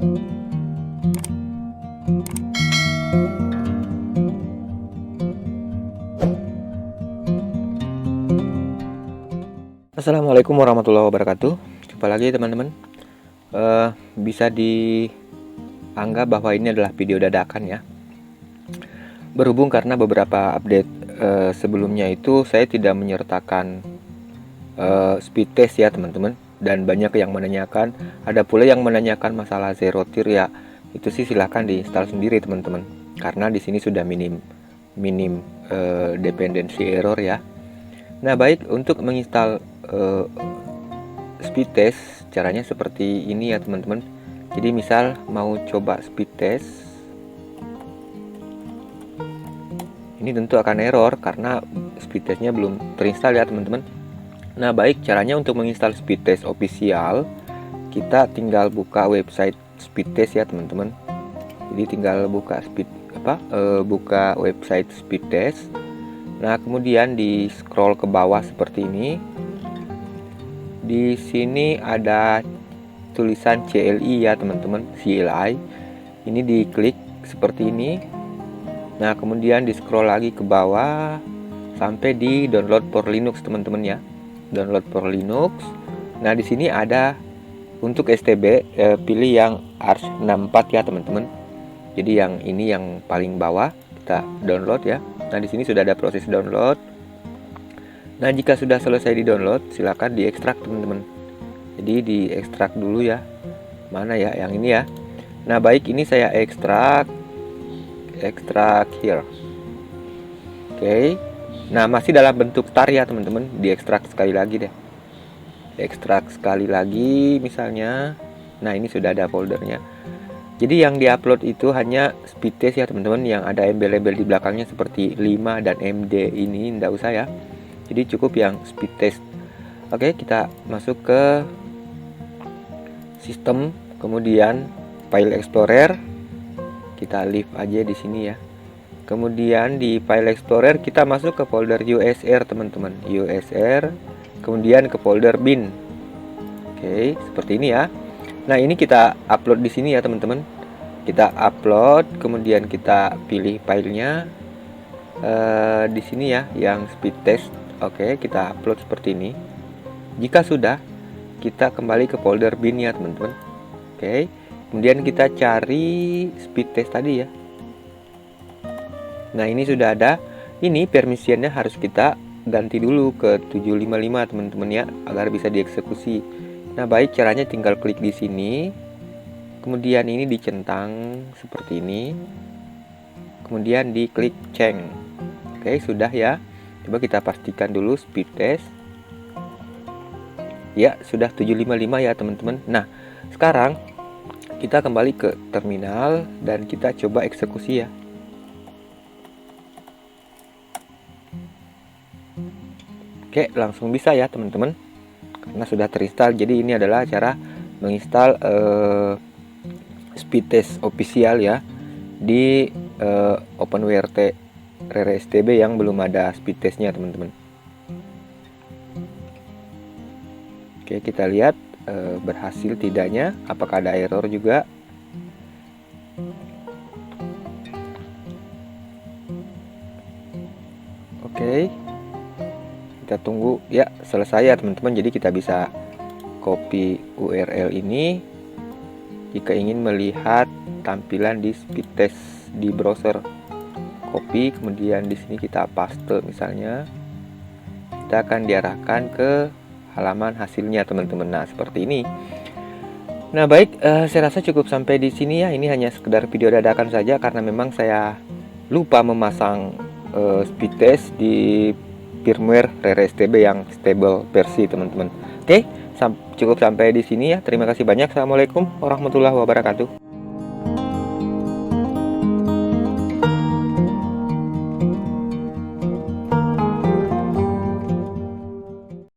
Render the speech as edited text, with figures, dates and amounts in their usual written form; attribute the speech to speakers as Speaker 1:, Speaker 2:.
Speaker 1: Assalamualaikum warahmatullahi wabarakatuh. Jumpa lagi teman-teman. Bisa dianggap bahwa ini adalah video dadakan ya. Berhubung karena beberapa update sebelumnya itu saya tidak menyertakan speed test ya teman-teman. Dan banyak yang menanyakan, ada pula yang menanyakan masalah zero tier ya. Itu sih silahkan diinstal sendiri teman-teman. Karena di sini sudah minim dependency error ya. Nah baik, untuk menginstal speed test caranya seperti ini ya teman-teman. Jadi misal mau coba speed test, ini tentu akan error karena speed testnya belum terinstall ya teman-teman. Nah baik, caranya untuk menginstal speed test official, kita tinggal buka website speed test ya teman-teman. Jadi tinggal buka buka website speed test. Nah kemudian di scroll ke bawah seperti ini. Di sini ada tulisan CLI ya teman-teman, CLI. Ini diklik seperti ini. Nah kemudian di scroll lagi ke bawah sampai di download for Linux teman-teman ya. Download for Linux. Nah di sini ada untuk STB pilih yang ARS64 ya teman-teman. Jadi yang ini yang paling bawah kita download ya. Nah di sini sudah ada proses download. Nah jika sudah selesai di download, silakan diekstrak teman-teman. Jadi diekstrak dulu ya. Mana ya yang ini ya. Nah baik, ini saya ekstrak here. Oke. Nah masih dalam bentuk tar ya teman-teman. Diekstrak sekali lagi deh. Ekstrak sekali lagi misalnya. Nah ini sudah ada foldernya. Jadi yang diupload itu hanya speed test ya teman-teman, yang ada embel-embel di belakangnya seperti 5 dan MD ini enggak usah ya. Jadi cukup yang speed test. Oke, kita masuk ke sistem, kemudian file explorer. Kita leave aja di sini ya. Kemudian di file explorer kita masuk ke folder USR teman-teman. USR, kemudian ke folder bin. Oke, seperti ini ya. Nah, ini kita upload di sini ya teman-teman. Kita upload, kemudian kita pilih filenya di sini ya, yang speed test. Oke, kita upload seperti ini. Jika sudah, kita kembali ke folder bin ya teman-teman. Oke, kemudian kita cari speed test tadi ya. Nah ini sudah ada. Ini permissionnya harus kita ganti dulu ke 755 teman-teman ya, agar bisa dieksekusi. Nah baik, caranya tinggal klik di sini. Kemudian ini dicentang seperti ini. Kemudian diklik change. Oke, sudah ya. Coba kita pastikan dulu speed test. Ya, sudah 755 ya teman-teman. Nah, sekarang kita kembali ke terminal dan kita coba eksekusi ya. Oke, langsung bisa ya teman-teman. Karena sudah terinstall. Jadi ini adalah cara menginstal speed test official ya di OpenWrt Rare STB yang belum ada speed testnya teman-teman. Oke, kita lihat berhasil tidaknya, apakah ada error juga. Oke, kita tunggu ya, selesai ya teman-teman. Jadi kita bisa copy URL ini jika ingin melihat tampilan di speed test di browser. Copy, kemudian di sini kita paste misalnya. Kita akan diarahkan ke halaman hasilnya teman-teman. Nah seperti ini. Nah baik, saya rasa cukup sampai di sini ya. Ini hanya sekedar video dadakan saja karena memang saya lupa memasang speed test di firmware Rare STB yang stable versi teman-teman. Oke, cukup sampai di sini ya. Terima kasih banyak. Assalamualaikum warahmatullahi wabarakatuh.